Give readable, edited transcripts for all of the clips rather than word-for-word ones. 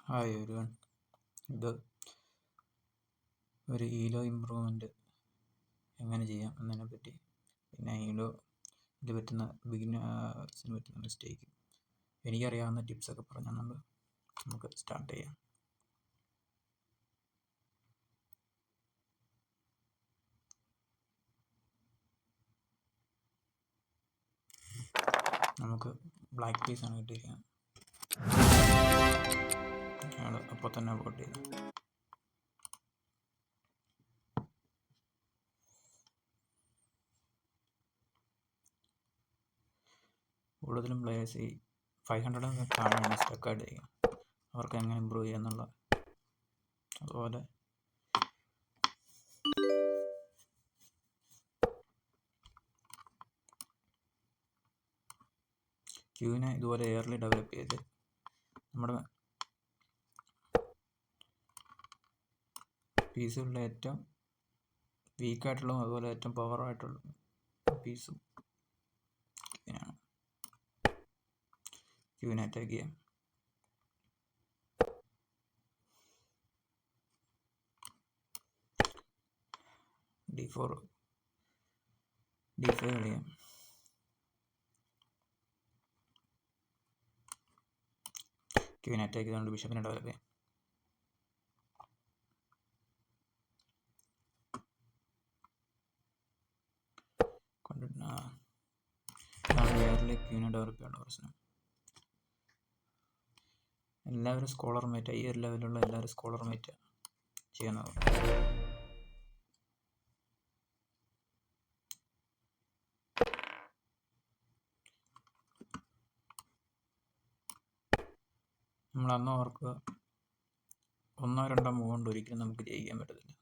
Hi everyone. ഇത് ഒരു ഈലോ improvement എങ്ങനെ ചെയ്യാം എന്നതിനെപ്പറ്റി, പിന്നെ ഈലോ ഇത് പറ്റുന്ന ബിഗിനേഴ്സിന് പറ്റുന്ന മിസ്റ്റേക്ക് എനിക്കറിയാവുന്ന ടിപ്സൊക്കെ പറഞ്ഞുകൊണ്ട് നമുക്ക് സ്റ്റാർട്ട് ചെയ്യാം. നമുക്ക് ബ്ലാക്ക് പീസാണ് കിട്ടിയിരിക്കുന്നത്. ഞങ്ങൾ അപ്പോൾ തന്നെ വോട്ട് ചെയ്തു. കൂടുതലും പ്ലേയേഴ്സ് ഈ 500 താഴെയാണ് സ്റ്റക്കായിട്ട് ചെയ്യുക. അവർക്ക് എങ്ങനെ ഇമ്പ്രൂവ് ചെയ്യുക എന്നുള്ള, അതുപോലെ ക്യൂവിനെ ഇതുപോലെ എയർലി ഡെവലപ്പ് ചെയ്ത് നമ്മുടെ പീസുകളിലെ ഏറ്റവും വീക്കായിട്ടുള്ളതും അതുപോലെ ഏറ്റവും പവറായിട്ടുള്ള പീസും ക്യൂവിനെ അറ്റാക്ക് ചെയ്യാം. D4 D5 കളിയാം. ക്യൂവിനെ അറ്റാക്ക് ചെയ്തുകൊണ്ട് ബിഷപ്പിനെ ഡെവലപ്പ് ചെയ്യാം. ക്യൂവിനെ ഡെവലപ്പ് ചെയ്യാനുള്ള പ്രശ്നം. എല്ലാവരും സ്കോളർ മേറ്റ്, ഈ ഒരു ലെവലുള്ള എല്ലാവരും സ്കോളർ മേറ്റ് ചെയ്യുന്നത്. നമ്മൾ അന്ന് ഓർക്കുക, 1-2 മൂവ് കൊണ്ട് ഒരിക്കലും നമുക്ക് ജയിക്കാൻ പറ്റത്തില്ല.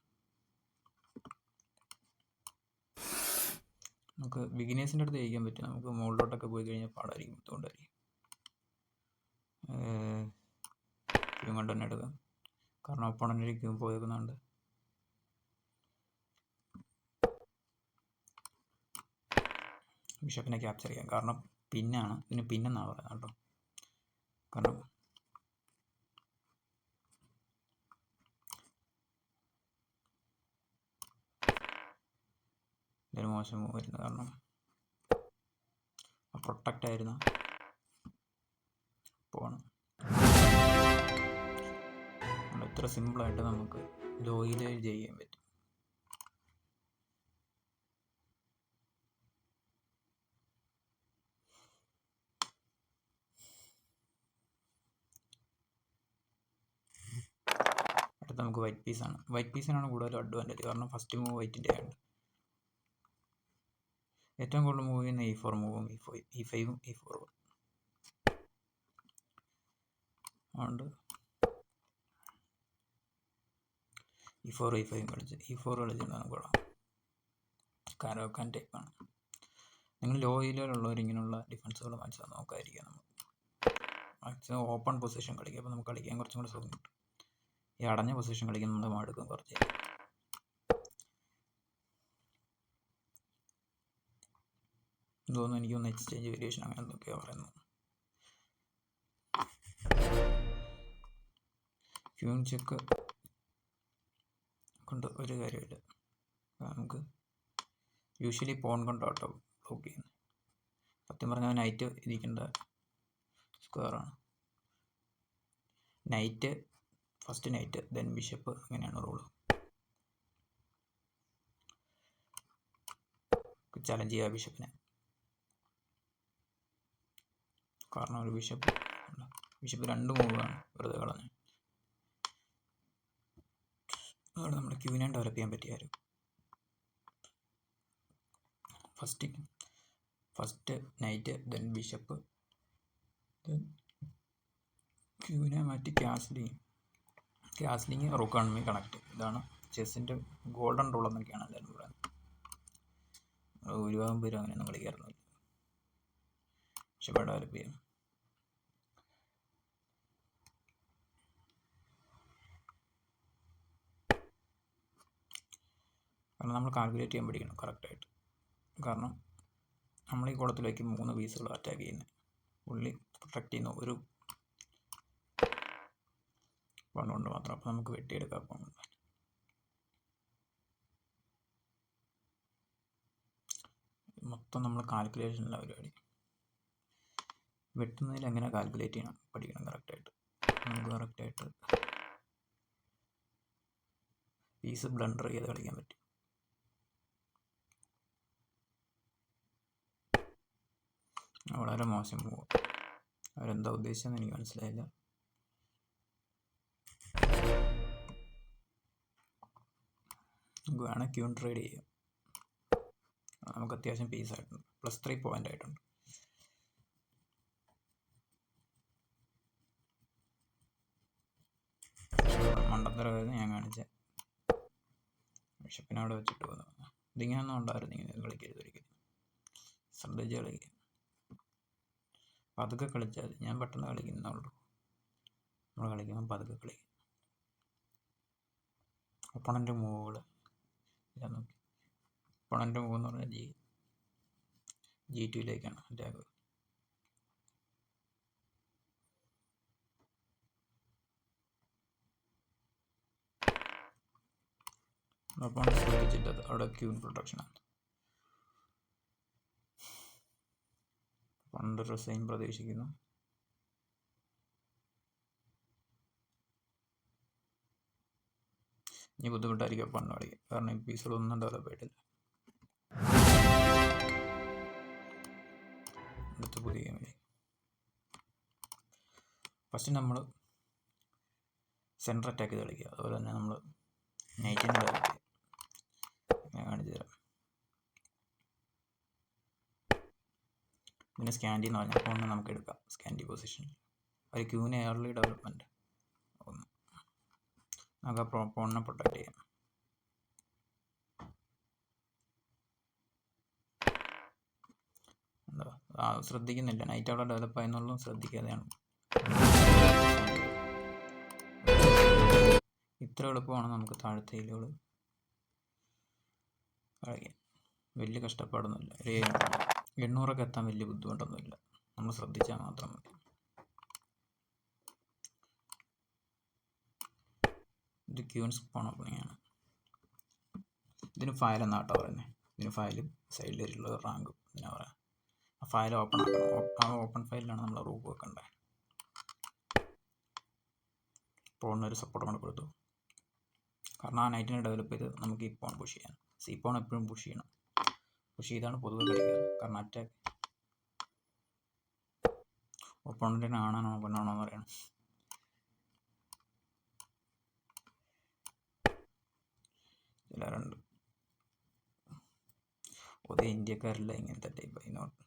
നമുക്ക് ബിഗിനേഴ്സിൻ്റെ അടുത്ത് ജയിക്കാൻ പറ്റും. നമുക്ക് മുകളിലോട്ടൊക്കെ പോയി കഴിഞ്ഞാൽ പാടായിരിക്കും, ബുദ്ധിമുട്ടായിരിക്കും. ക്യൂ കൊണ്ട് തന്നെ എടുക്കാം, കാരണം ഒപ്പണൻ്റ് ക്യൂ പോയേക്കുന്നുണ്ട്. ബിഷപ്പിനെ ക്യാപ്ചർ ചെയ്യാം, കാരണം പിന്നാണ്, ഇതിന് പിന്നെന്നാണ് പറയുന്നത് കേട്ടോ. കാരണം ഇതൊരു മോശം മൂവ് വരുന്നത്, കാരണം പ്രൊട്ടക്റ്റ് ആയിരുന്ന പോകണം. ഇത്ര സിമ്പിളായിട്ട് നമുക്ക് ലോയിൽ ചെയ്യാൻ പറ്റും. അടുത്ത നമുക്ക് വൈറ്റ് പീസാണ്. വൈറ്റ് പീസിനാണ് കൂടുതലും അഡ്വാൻറ്റേജ്, കാരണം ഫസ്റ്റ് മൂവ് വൈറ്റിൻ്റെ ആണ്. ഏറ്റവും കൂടുതൽ മൂവ് ചെയ്യുന്ന E4 മൂവും E5ഉം E4ഉം. അതുകൊണ്ട് E4 E5 കളിച്ച് E4 കളിച്ചിട്ട് നമുക്ക് കൊള്ളാം. കാരോക്കാൻ ടൈപ്പാണ്. നിങ്ങൾ ലോയിലുള്ളവർ ഇങ്ങനെയുള്ള ഡിഫൻസുകൾ മാക്സിമം നോക്കാതിരിക്കുക. നമ്മൾ മാക്സിമം ഓപ്പൺ പൊസിഷൻ കളിക്കുക, അപ്പോൾ നമുക്ക് കളിക്കാൻ കുറച്ചും കൂടെ സുഖം കിട്ടും. ഈ അടഞ്ഞ പൊസിഷൻ കളിക്കുന്ന നമ്മുടെ മടുക്കും കുറച്ച്. തോന്നുന്നു എനിക്കൊന്ന് എക്സ്ചേഞ്ച് വേരിയേഷൻ അങ്ങനെ എന്തൊക്കെയാണ് പറയുന്നത്. ക്യൂൻ ചെക്ക് കൊണ്ട് ഒരു കാര്യമില്ല, നമുക്ക് യൂഷ്വലി പോൺ കൊണ്ടാട്ടോ ബ്ലോക്ക് ചെയ്യുന്നത്. സത്യം പറഞ്ഞാൽ നൈറ്റ് ഇരിക്കേണ്ട സ്ക്വയറാണ്. Knight first knight then bishop, അങ്ങനെയാണ് റൂള്. ചലഞ്ച് ചെയ്യുക ബിഷപ്പിനെ, കാരണം ഒരു ബിഷപ്പ് 2 മൂവാണ് വെറുതെ കളഞ്ഞ്. അതുകൊണ്ട് നമ്മുടെ ക്യൂവിനെ ഡെവലപ്പ് ചെയ്യാൻ പറ്റിയ കാര്യം, first knight then bishop, then ക്യൂവിനെ മാറ്റി ക്യാസ്ലിങ് റൂക്കാണുമി കണക്ട്. ഇതാണ് ചെസ്സിൻ്റെ ഗോൾഡൻ റൂൾ എന്നൊക്കെയാണ് എല്ലാവരും പറയുന്നത്. ഭൂരിഭാഗം പേരും അങ്ങനെയൊന്നും കളിക്കാറൊന്നുമില്ല. ബിഷപ്പ് ഡെവലപ്പ് ചെയ്യാം. കാരണം നമ്മൾ കാൽക്കുലേറ്റ് ചെയ്യാൻ പഠിക്കണം കറക്റ്റായിട്ട്. കാരണം നമ്മൾ ഈ കുളത്തിലേക്ക് 3 പീസുകൾ അറ്റാക്ക് ചെയ്യുന്നത്, പുള്ളി പ്രൊട്ടക്റ്റ് ചെയ്യുന്ന ഒരു പോൺ കൊണ്ട് മാത്രം. അപ്പോൾ നമുക്ക് വെട്ടിയെടുക്കാം പോൺ കൊണ്ട്. മൊത്തം നമ്മൾ കാൽക്കുലേഷനില്ല പരിപാടി. വെട്ടുന്നതിൽ എങ്ങനെ കാൽക്കുലേറ്റ് ചെയ്യണം പഠിക്കണം കറക്റ്റായിട്ട്. നമുക്ക് കറക്റ്റായിട്ട് പീസ് ബ്ലണ്ടർ ചെയ്ത് കളിക്കാൻ പറ്റും. വളരെ മോശം പോവും. അവരെന്താ ഉദ്ദേശിച്ചതെന്ന് എനിക്ക് മനസ്സിലായില്ല. നമുക്ക് വേണം ക്യൂൺ ട്രേഡ് ചെയ്യാം. നമുക്ക് അത്യാവശ്യം പീസായിട്ടുണ്ട്. +3 പോയിൻ്റ് ആയിട്ടുണ്ട്. മണ്ടത്തരമായിരുന്നു ഞാൻ കാണിച്ചത്. ബിഷപ്പിനെ അവിടെ വെച്ചിട്ട് പോകുന്നു. ഇതിങ്ങനെയൊന്നും ഉണ്ടായിരുന്നു. ഇങ്ങനെ കളിക്കരുത് ഒരിക്കലും. ശ്രദ്ധിച്ച് കളിക്കുക. പതുക്കെ കളിച്ചാൽ മതി. ഞാൻ പെട്ടെന്ന് കളിക്കുന്നുള്ളൂ. നമ്മൾ കളിക്കുമ്പോൾ പതുക്കെ കളിക്കും. ഒപ്പണൻ്റെ മൂവുകൾ ഇല്ല നോക്കി. ഒപ്പണൻ്റെ മൂവ് എന്ന് പറഞ്ഞാൽ G2-ലേക്കാണ് അറ്റാക്ക്. ഒപ്പണ ശ്രദ്ധിച്ചിട്ടത് അവിടെ ക്യൂൺ പ്രൊട്ടക്ഷനാണ്. പണ്ട് റസൈൻ പ്രതീക്ഷിക്കുന്നു. ഇനി ബുദ്ധിമുട്ടായിരിക്കും പണ്ട് കളിക്കുക. കാരണം ഈ പീസുകളൊന്നും ഡെവലപ്പ് ആയിട്ടില്ല. അടുത്ത പുതിയ ഗെയിമിൽ ഫസ്റ്റ് നമ്മൾ സെൻറ്റർ അറ്റാക്ക് ചെയ്ത് കളിക്കുക. അതുപോലെ തന്നെ നമ്മൾ നൈറ്റിനെ ഡെവലപ്പ് ചെയ്യുക. ഞാൻ കാണിച്ചു തരാം. പിന്നെ സ്കാൻഡി എന്ന് പറഞ്ഞാൽ ഫോണിന് നമുക്ക് എടുക്കാം. സ്കാൻഡി പൊസിഷനിൽ ഒരു ക്യൂന് ഏർലി ഡെവലപ്മെൻറ്റ് ഒന്ന് നമുക്ക് ആ ഫോണിനെ പ്രൊട്ടക്റ്റ് ചെയ്യാം. എന്താ ശ്രദ്ധിക്കുന്നില്ല. നൈറ്റ് അവിടെ ഡെവലപ്പ് ആയെന്നുള്ളതും ശ്രദ്ധിക്കാതെയാണ്. ഇത്ര എളുപ്പമാണ് നമുക്ക് താഴത്തെ ഇലകൾ കളിക്കാൻ. വലിയ കഷ്ടപ്പാടൊന്നുമില്ല. ഒരു 800 എത്താൻ വലിയ ബുദ്ധിമുട്ടൊന്നുമില്ല. നമ്മൾ ശ്രദ്ധിച്ചാൽ മാത്രം മതി. ഇത് ക്യൂൻസ് പോൺ ഓപ്പണിംഗ് ആണ്. ഇതിന് ഫയൽ എന്നാട്ടോ പറയുന്നത്. ഇതിന് ഫയലും സൈഡിലുള്ള റാങ്കും ഇതിനാ പറയാം. ആ ഫയൽ ഓപ്പൺ ആക്കണം. ആ ഓപ്പൺ ഫയലിലാണ് നമ്മൾ റൂപ്പ് വെക്കേണ്ടത്. പോണിനൊരു സപ്പോർട്ട് കൊണ്ട് കൊടുത്തു. കാരണം ആ നൈറ്റിനെ ഡെവലപ്പ് ചെയ്ത് നമുക്ക് ഈ പോൺ പുഷ് ചെയ്യാം. സി പോൺ എപ്പോഴും പുഷ് ചെയ്യണം. പുഷ് ചെയ്താണ് പൊതുവെ കളിക്കുക. കാരണം അറ്റാക്ക് ഒപ്പോണൻറ്റിനെ ആണാണോ പെണ്ണാണോ എന്ന് അറിയണം. ചിലരുണ്ട് പൊതുവെ ഇന്ത്യക്കാരില്ല ഇങ്ങനത്തെ ടൈപ്പ്. അതിനോട്ട്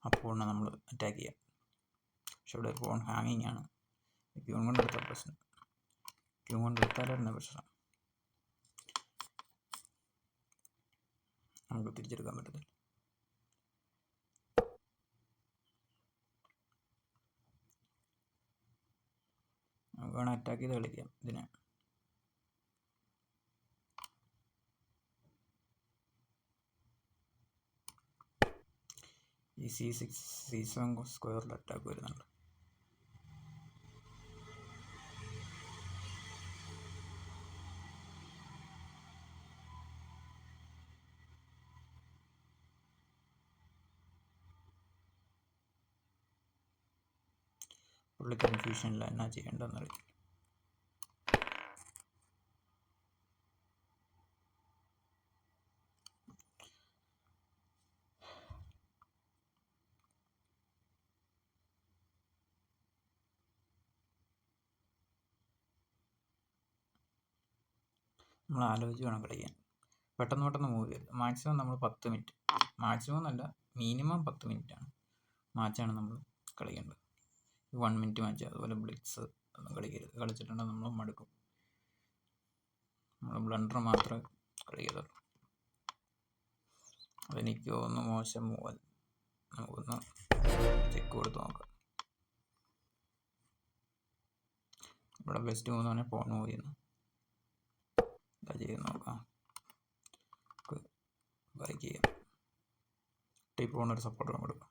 അപ്പോൾ നമ്മൾ അറ്റാക്ക് ചെയ്യാം. പക്ഷെ ഇവിടെ ഫോൺ ഹാങ്ങിങ് ആണ്. ക്യൂൺ കൊണ്ടെടുത്ത പ്രശ്നം. ക്യൂൺ കൊണ്ടെടുത്താലായിരുന്നു പ്രശ്നം. നമുക്ക് തിരിച്ചെടുക്കാൻ പറ്റത്തില്ല. നമുക്ക് വേണം അറ്റാക്ക് ചെയ്ത് കളിക്കാം. ഇതിനെ ഈ C6 C7 സ്ക്വയറിൽ അറ്റാക്ക് വരുന്നുണ്ട്. പുള്ളി കൺഫ്യൂഷനില്ല, എന്നാ ചെയ്യേണ്ടതെന്നറിയില്ല. നമ്മൾ ആലോചിച്ച് വേണം കളിക്കാൻ. പെട്ടെന്ന് പെട്ടെന്ന് മൂവ് ചെയ്ത് മാക്സിമം നമ്മൾ 10 മിനിറ്റ്, മാക്സിമം എന്നല്ല മിനിമം 10 മിനിറ്റാണ് മാച്ചാണ് നമ്മൾ കളിക്കേണ്ടത്. 1 മിനിറ്റ് മാച്ച്. അതുപോലെ ബ്ലിറ്റ്സ് ഒന്നും കളിക്കരുത്. കളിച്ചിട്ടുണ്ടെങ്കിൽ നമ്മൾ മടുക്കും. നമ്മൾ ബ്ലണ്ടർ മാത്രമേ കളിക്കത്തുള്ളൂ. അതെനിക്ക് ഒന്ന് മോശം മൂവ്. നമുക്കൊന്ന് ചെക്ക് കൊടുത്ത് നോക്കാം. ഇവിടെ ബെസ്റ്റ് മൂവ് എന്ന് പറഞ്ഞാൽ പോൺ മൂവ് ചെയ്യുന്നു. ചെയ്ത് നോക്കാം. ബൈക്ക് ചെയ്യാം. ടൈപ്പ് പോകുന്നൊരു സപ്പോർട്ട് കൊടുക്കും.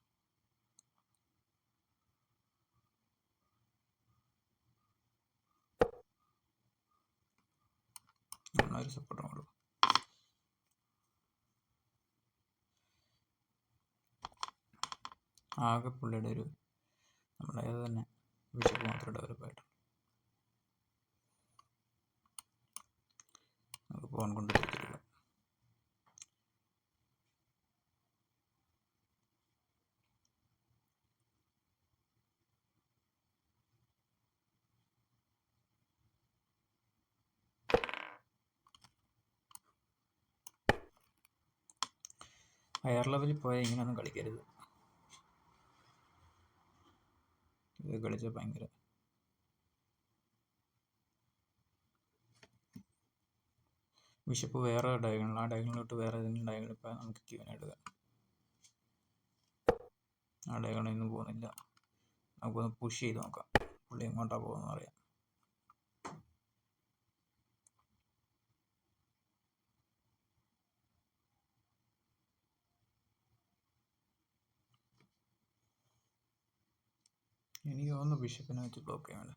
ഒരു സപ്പോർട്ട് കൊടുക്കും. ആകെ പുള്ളിയുടെ ഒരു നമ്മളേത് തന്നെ ബിഷപ്പ് മാത്രം ഡെവലപ്പായിട്ട് നമുക്ക് പോകാൻ കൊണ്ട് തിരിച്ചെടുക്കാം. ഹയർ ലെവലിൽ പോയാൽ ഇങ്ങനെയൊന്നും കളിക്കരുത്. ഇത് കളിച്ചാൽ ഭയങ്കര ബിഷപ്പ് വേറെ ഡയഗണൽ, ആ ഡയഗണലിലോട്ട് വേറെ ഏതെങ്കിലും ഡയഗണൽ ഇപ്പോൾ നമുക്ക് ക്യൂവിനെ എടുക്കാം. ആ ഡയഗണലിൽ ഒന്നും പോകുന്നില്ല. നമുക്കൊന്ന് പുഷ് ചെയ്ത് നോക്കാം പുള്ളി എങ്ങോട്ടാണ് പോകുന്നത് അറിയാം. എനിക്ക് തോന്നുന്നു ബിഷപ്പിനെ വെച്ച് ബ്ലോക്ക് ചെയ്യാൻ വേണ്ട.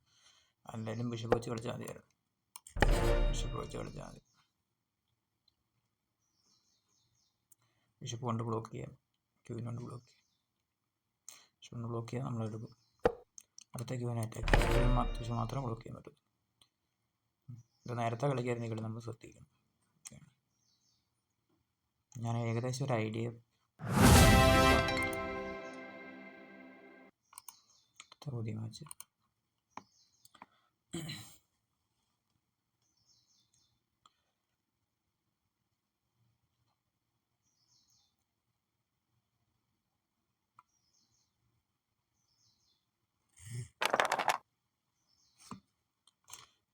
എന്തായാലും ബിഷപ്പ് വെച്ച് കളിച്ചാൽ മതിയായിരുന്നു. ബിഷപ്പ് വെച്ച് കളിച്ചാൽ മതി. ബിഷപ്പ് കൊണ്ട് ബ്ലോക്ക് ചെയ്യാം, ക്യൂവിനെ കൊണ്ട് ബ്ലോക്ക് ചെയ്യാം. ബിഷപ്പ് കൊണ്ട് ബ്ലോക്ക് ചെയ്യാൻ നമ്മളെടുക്കും. അടുത്ത ക്യൂവിനെ അറ്റാക്ക് ബിഷപ്പ് മാത്രമേ ബ്ലോക്ക് ചെയ്യാൻ പറ്റൂ. ഇത് നേരത്തെ കളിക്കായിരുന്നെങ്കിൽ നമ്മൾ ശ്രദ്ധിക്കണം. ഞാൻ ഏകദേശം ഒരു ഐഡിയ പുതിയ മാച്ച്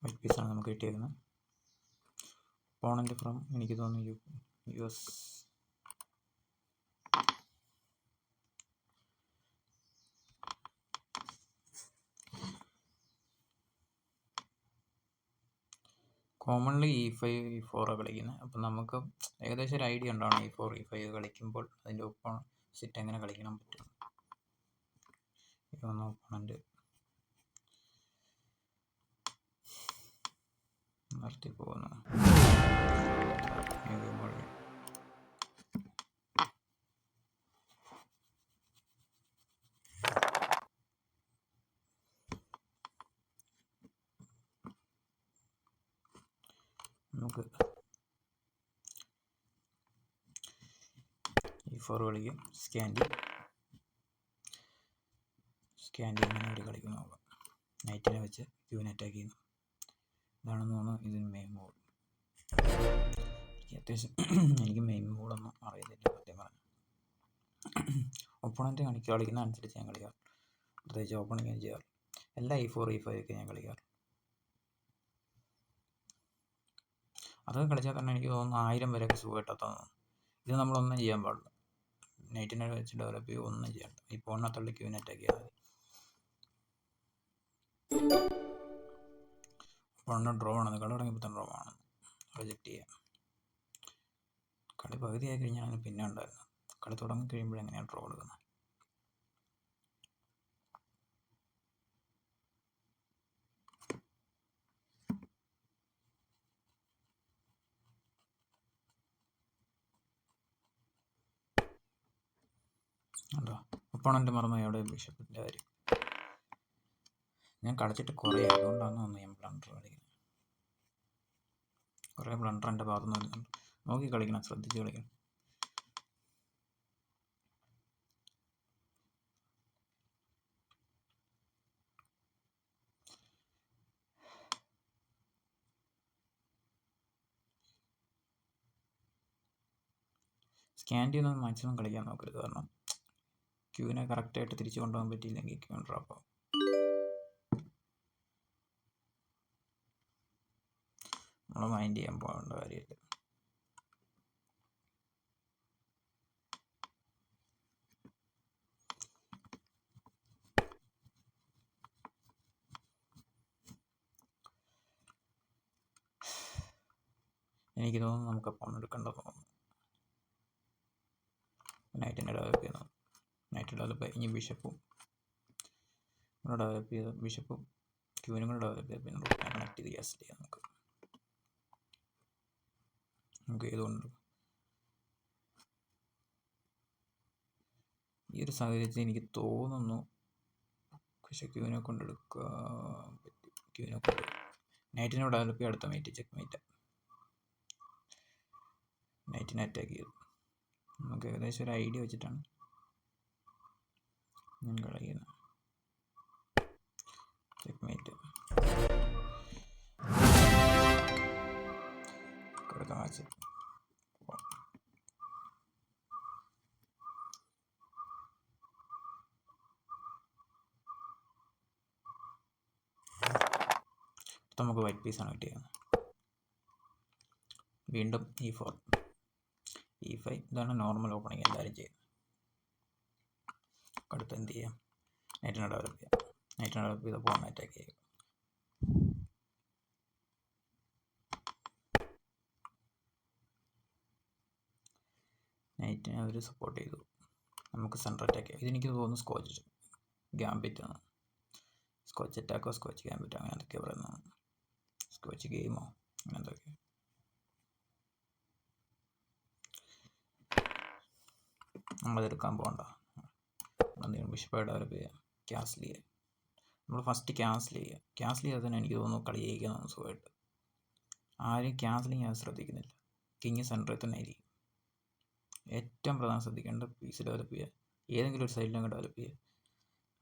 വൈറ്റ് പീസാണ് നമുക്ക് കിട്ടിയേക്കുന്നത്. ഓപ്പോണൻ്റ് ഫ്രം എനിക്ക് തോന്നുന്നു US. കോമൺലി E5 E4 കളിക്കുന്നത്. അപ്പം നമുക്ക് ഏകദേശം ഒരു ഐഡിയ ഉണ്ടാവണം E4 E5 കളിക്കുമ്പോൾ അതിൻ്റെ ഒപ്പം സിറ്റ് എങ്ങനെ കളിക്കണം പറ്റും. ഇപ്പം ഓപ്പണൻ്റ് നിർത്തി പോകുന്നു. നമുക്ക് E4 കളിക്കും. സ്കാൻഡി അങ്ങനെ ഒരു കളിക്കും നോക്കാം. നൈറ്റിനെ വെച്ച് ക്യൂവിനെ അറ്റാക്ക് ചെയ്യുന്നു. ഇതാണെന്ന് തോന്നുന്നു ഇതിന് മെയിൻ ബോൾ. അത്യാവശ്യം എനിക്ക് മെയിൻ ബോളൊന്നും അറിയത്തില്ല സത്യം പറഞ്ഞു. ഒപ്പണൻ്റ് കളിക്കുന്ന അനുസരിച്ച് ഞാൻ കളിക്കാറ്. പ്രത്യേകിച്ച് ഓപ്പണിങ് ഞാൻ ചെയ്യാറ്. എല്ലാ E4 E5 ഒക്കെ ഞാൻ കളിക്കാറ്. അതൊക്കെ കളിച്ചാൽ തന്നെ എനിക്ക് തോന്നുന്നു 1000 വരെയൊക്കെ സുഖമായിട്ടെത്താൻ. ഇത് നമ്മളൊന്നും ചെയ്യാൻ പാടില്ല. നൈറ്റിനെ വെച്ച് ഡെവലപ്പ് ചെയ്യുക ഒന്നും ചെയ്യണ്ട. ഈ പോണിനകത്തുള്ള ക്യൂവിനെ അറ്റാക്ക് ചെയ്താൽ മതി. പോണിന് ഡ്രോ ആണ്. കളി തുടങ്ങിയപ്പോൾ തന്നെ ഡ്രോ ആണ്. റിജക്റ്റ് ചെയ്യാം. കളി പകുതിയായി കഴിഞ്ഞാൽ പിന്നെ ഉണ്ടായിരുന്നു. കളി തുടങ്ങി കഴിയുമ്പോഴെങ്ങനെയാണ് ഡ്രോ കൊടുക്കുന്നത്. ഉണ്ടോ ഒപ്പോണൻ്റ് മറന്നു എവിടെ ബിഷപ്പിൻ്റെ കാര്യം. ഞാൻ കളിച്ചിട്ട് കുറേ അതുകൊണ്ടാണ് തോന്നുന്നു ഞാൻ ബ്ലണ്ടർ കളിക്കുന്നത്. കുറേ ബ്ലണ്ടർ എൻ്റെ ഭാഗത്ത് നിന്ന് വരുന്നുണ്ട്. നോക്കി കളിക്കണം, ശ്രദ്ധിച്ച് കളിക്കണം. സ്കാൻഡി ഒന്നും മാക്സിമം കളിക്കാൻ നോക്കരുത്. കാരണം ക്യൂവിനെ കറക്റ്റായിട്ട് തിരിച്ചു കൊണ്ടുപോകാൻ പറ്റിയില്ലെങ്കിൽ ക്യൂ ഡ്രോപ്പ് ആവും. നമ്മൾ മൈൻഡ് ചെയ്യാൻ പോകേണ്ട കാര്യമില്ല. എനിക്ക് തോന്നുന്നു നമുക്ക് അപ്പം എടുക്കേണ്ട തോന്നുന്നു. നൈറ്റിനെ ഡെവലപ്പ് ചെയ്യുന്നത്. നൈറ്റ് ഡെവലപ്പ് ഇനി ബിഷപ്പും ഇവിടെ ഡെവലപ്പ് ചെയ്ത് ബിഷപ്പും ക്യൂനും കൂടെ ഡെവലപ്പ് ചെയ്ത് പിന്നെ റൂട്ടിനെ കണക്ട് ചെയ്ത് ഗ്യാസ് ചെയ്യാം. നമുക്ക് ഏതുകൊണ്ട് ഈ ഒരു സാഹചര്യത്തിൽ എനിക്ക് തോന്നുന്നു പക്ഷേ ക്യൂവിനെ കൊണ്ടെടുക്കാൻ പറ്റും. ക്യൂവിനെ കൊണ്ട് നൈറ്റിനെ ഡെവലപ്പ് ചെയ്ത് അടുത്ത മേറ്റ് ചെക്ക് മേറ്റ് നൈറ്റിനെ അറ്റാക്ക് ചെയ്തു. നമുക്ക് ഏകദേശം ഒരു ഐഡിയ വെച്ചിട്ടാണ് ഞാൻ കളിക്കുന്നത്. ചെക്ക് മേറ്റ് അടുത്ത മാച്ച് നമുക്ക് വൈറ്റ് പീസാണ് കിട്ടിയത്. വീണ്ടും E4 E5 ഇതാണ് നോർമൽ ഓപ്പണിങ് എല്ലാവരും ചെയ്യുന്നത്. അടുത്ത് എന്ത് ചെയ്യാം? നൈറ്റിനെ ഡെവലപ്പ് ചെയ്യാം. നൈറ്റിനെ ഡെവലപ്പ് ചെയ്ത് പോകാൻ അറ്റാക്ക് ചെയ്യുക. നൈറ്റിനെ അവർ സപ്പോർട്ട് ചെയ്തു. നമുക്ക് സെൻറ്റർ അറ്റാക്ക് ചെയ്യാം. ഇതെനിക്ക് തോന്നുന്നു സ്കോച്ച് ഗാംബിറ്റ് ആണ്. സ്കോച്ച് അറ്റാക്കോ സ്കോച്ച് ഗാംബിറ്റോ അങ്ങനെ എന്തൊക്കെയാണ് പറയുന്നത്. സ്കോച്ച് ഗെയിമോ അങ്ങനെ എന്തൊക്കെ. നമ്മളതെടുക്കാൻ പോകണ്ട. എന്തെങ്കിലും ബിഷപ്പ് ഡെവലപ്പ് ചെയ്യാം. ക്യാൻസൽ ചെയ്യുക. നമ്മൾ ഫസ്റ്റ് ക്യാൻസൽ ചെയ്യുക. ക്യാൻസൽ ചെയ്താൽ തന്നെ എനിക്ക് തോന്നുന്നു കളി ജയിക്കുന്ന സുഖമായിട്ട്. ആരും ക്യാൻസലിങ് അത് ശ്രദ്ധിക്കുന്നില്ല. കിങ് സെൻറ്ററിൽ തന്നെ ആയിരിക്കും. ഏറ്റവും പ്രധാനം ശ്രദ്ധിക്കേണ്ട പീസ് ഡെവലപ്പ് ചെയ്യുക. ഏതെങ്കിലും ഒരു സൈഡിലങ്ങ് ഡെവലപ്പ് ചെയ്യുക.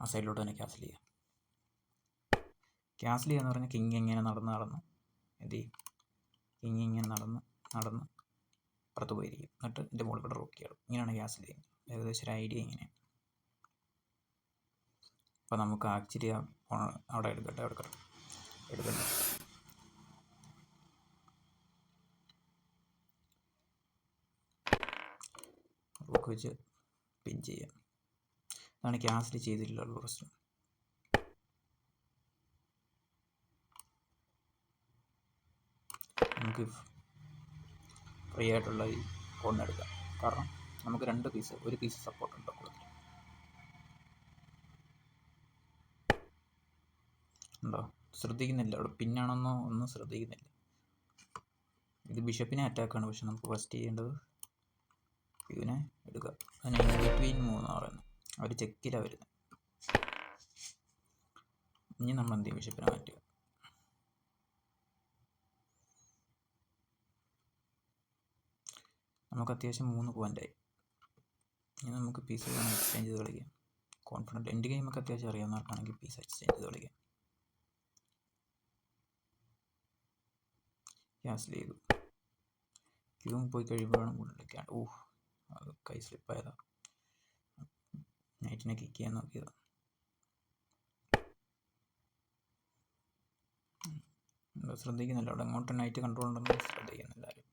ആ സൈഡിലോട്ട് തന്നെ ക്യാൻസൽ ചെയ്യുക. ക്യാൻസൽ ചെയ്യുക എന്ന് പറഞ്ഞാൽ കിങ് ഇങ്ങനെ നടന്ന് എന്ത് ചെയ്യും? കിങ് ഇങ്ങനെ നടന്ന് പുറത്ത് പോയിരിക്കും. എന്നിട്ട് ഇതിൻ്റെ മുകളിൽ കൂടെ റോക്ക് ചെയ്യണം. ഇങ്ങനെയാണ് ക്യാൻസൽ ചെയ്യുന്നത്. ഏകദേശം ഒരു ഐഡിയ ഇങ്ങനെയാണ്. അപ്പോൾ നമുക്ക് ആക്ച്വലി അവിടെ എടുക്കട്ടെ. റോക്ക് വെച്ച് പിൻ ചെയ്യാം. അതാണ് ക്യാൻസൽ ചെയ്തിട്ടുള്ള പ്രശ്നം. നമുക്ക് ഫ്രീ ആയിട്ടുള്ള ഈ ഫോൺ എടുക്കാം. കാരണം നമുക്ക് ഒരു പീസ് സപ്പോർട്ട് ഉണ്ട്. ഉണ്ടോ? ശ്രദ്ധിക്കുന്നില്ല. അവിടെ പിന്നാണെന്നോ ഒന്നും ശ്രദ്ധിക്കുന്നില്ല. ഇത് ബിഷപ്പിനെ അറ്റാക്കാണ്. പക്ഷെ നമുക്ക് ഫസ്റ്റ് ചെയ്യേണ്ടത് ഇതിനെ എടുക്കുക. അതിനെ ഇൻ ബിറ്റ്വീൻ മൂന്നാണ് പറയുന്നത്. അവർ ചെക്കിലാണ് വരുന്നത്. ഇനി നമ്മൾ എന്ത് ചെയ്യും? ബിഷപ്പിനെ മാറ്റുക. നമുക്ക് അത്യാവശ്യം 3 പോയിൻ്റായി. ഇനി നമുക്ക് പീസ് എക്സ്ചേഞ്ച് ചെയ്ത് കളിക്കാം. കോൺഫിഡൻറ്റ് എൻ്റെ ഗെയിമൊക്കെ അത്യാവശ്യം അറിയാവുന്നവർക്കാണെങ്കിൽ പീസ് എക്സ്ചേഞ്ച് ചെയ്ത് കളിക്കാം. ക്യാൻസൽ ചെയ്തു. ക്യൂ പോയി കഴിയുമ്പോഴാണ് മുകളിലേക്കാണ്. അത് കൈ സ്ലിപ്പായതാണ്. നൈറ്റിനെ കിക്ക് ചെയ്യാൻ നോക്കിയതാണ്. ശ്രദ്ധിക്കുന്നില്ല. അവിടെ അങ്ങോട്ട് നൈറ്റ് കൺട്രോൾ ഉണ്ടെന്ന് ശ്രദ്ധിക്കുന്നില്ല ആരും.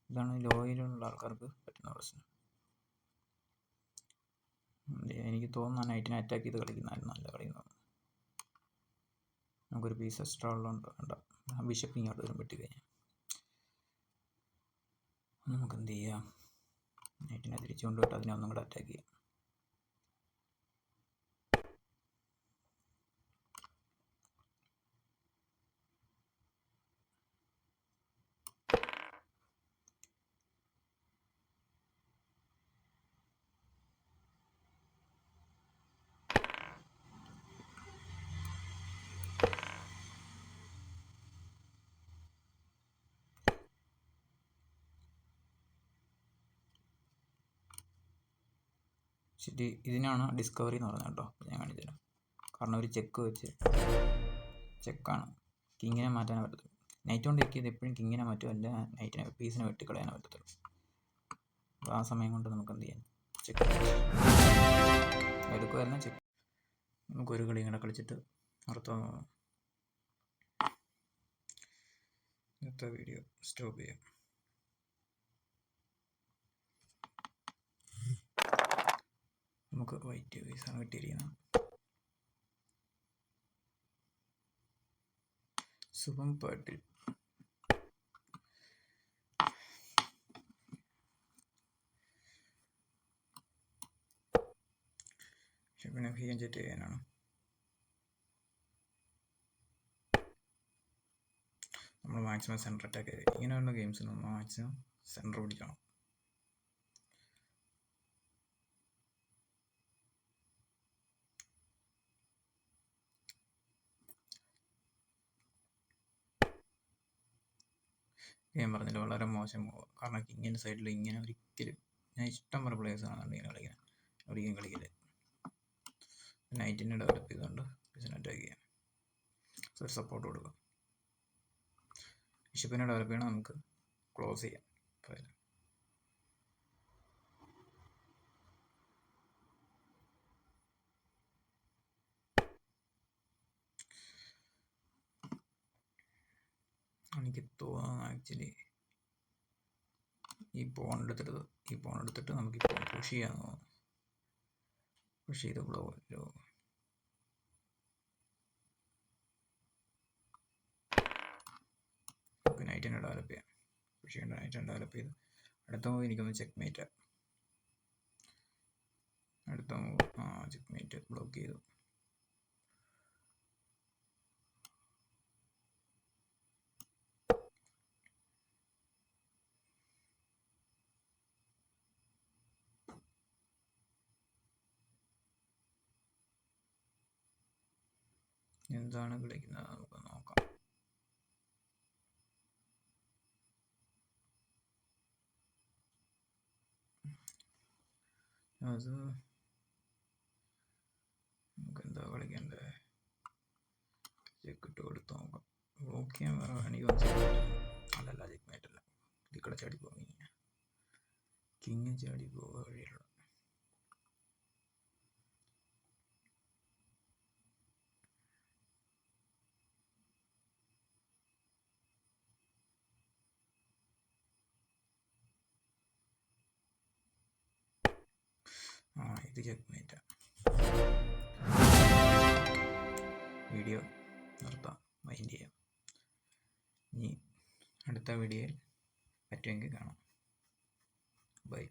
ഇതാണ് ലോയിലുള്ള ആൾക്കാർക്ക് പറ്റുന്ന പ്രശ്നം. എനിക്ക് തോന്നുന്നു നൈറ്റിനെ അറ്റാക്ക് ചെയ്ത് കളിക്കുന്നതായിരുന്നു നല്ല കളി. നമുക്കൊരു പീസ് എക്സ്ട്രാ ഉള്ളതുകൊണ്ട് വേണ്ട. ബിഷപ്പ് ഇങ്ങോട്ട് വരും വെട്ടിക്കഴിഞ്ഞാൽ. നമുക്ക് എന്ത് ചെയ്യാം? നൈറ്റിനെ തിരിച്ചു കൊണ്ടുപോയിട്ട് അതിനെ ഒന്നും കൂടെ അറ്റാക്ക് ചെയ്യാം. ശരി, ഇതിനാണ് ഡിസ്കവറി എന്ന് പറയുന്നത് കേട്ടോ. ഞാൻ കാണിച്ചു തരാം. കാരണം ഒരു ചെക്ക് വെച്ച് ചെക്കാണ്. കിങ്ങിനെ മാറ്റാനേ പറ്റത്തുള്ളൂ. നൈറ്റ് കൊണ്ട് ചെക്ക് ചെയ്ത് എപ്പോഴും കിങ്ങിനെ മാറ്റുമല്ല നൈറ്റിനെ പീസിനെ വെട്ടിക്കളയാനേ പറ്റത്തുള്ളൂ. അപ്പോൾ ആ സമയം കൊണ്ട് നമുക്ക് എന്ത് ചെയ്യാം? ചെക്ക് എടുക്കുമായിരുന്ന ചെക്ക്. നമുക്കൊരു കളി കൂടെ കളിച്ചിട്ട് അടുത്ത വീഡിയോ സ്റ്റോപ്പ് ചെയ്യാം. നമുക്ക് വൈറ്റ് പീസാണ് കിട്ടിയിരിക്കുന്നത്. ശുഭം പാട്ടിൽ ബിഷപ്പിനെ F7 ചെയ്യാനാണ്. നമ്മൾ മാക്സിമം സെൻറ്റർ അറ്റാക്ക് ചെയ്ത് ഇങ്ങനെയുള്ള ഗെയിംസിൽ നമ്മൾ മാക്സിമം സെൻറ്റർ പിടിക്കണം. ഞാൻ പറഞ്ഞില്ല, വളരെ മോശം മൂവ്. കാരണം കിങ്ങിൻ്റെ സൈഡിൽ ഇങ്ങനെ ഒരിക്കലും, ഞാൻ ഇഷ്ടം പോലെ പ്ലേയേഴ്സാണ് ഇങ്ങനെ കളിക്കുന്നത്, ഒരിക്കലും കളിക്കില്ല. നൈറ്റിനെ ഡെവലപ്പ് ചെയ്തുകൊണ്ട് ബിസിനെ അറ്റാക്ക് ചെയ്യാം. സോ ഒരു സപ്പോർട്ട് കൊടുക്കുക. ബിഷപ്പിനെ ഡെവലപ്പ് ചെയ്യണം, നമുക്ക് ക്ലോസ് ചെയ്യാം. എനിക്ക് തോന്നുന്നു ആക്ച്വലി ഈ പോൺ എടുത്തിട്ട് നമുക്ക് ഇപ്പോൾ പുഷ് ചെയ്യാന്ന് തോന്നുന്നു. പുഷ് ചെയ്ത് ബ്ലോല്ലോ നമുക്ക് നൈറ്റിനെ ഡെവലപ്പ് ചെയ്യാം. പുഷ് ചെയ്യേണ്ട നൈറ്റിനെ ഡെവലപ്പ് ചെയ്ത് അടുത്ത മൂവ് എനിക്കൊന്ന് ചെക്ക് മേറ്റ് ബ്ലോക്ക് ചെയ്തു. എന്താണ് കളിക്കുന്നത് നമുക്ക് നോക്കാം. അത് നമുക്ക് എന്താ കളിക്കേണ്ടത്? ചെക്ക് ഇട്ട് കൊടുത്ത് നോക്കാം. ബ്ലോക്ക് ചെയ്യാൻ വേറെ എനിക്ക് അല്ലല്ല, ചെക്ക് മേറ്റല്ല. ഇതിക്കടെ ചാടി പോകും, കിങ് ചാടി പോവുക വഴിയുള്ള. ഇത് ചെക്ക് മേറ്റാ. വീഡിയോ നിർത്താം, മൈൻഡ് ചെയ്യാം. ഇനി അടുത്ത വീഡിയോയിൽ പറ്റുമെങ്കിൽ കാണാം. ബൈ.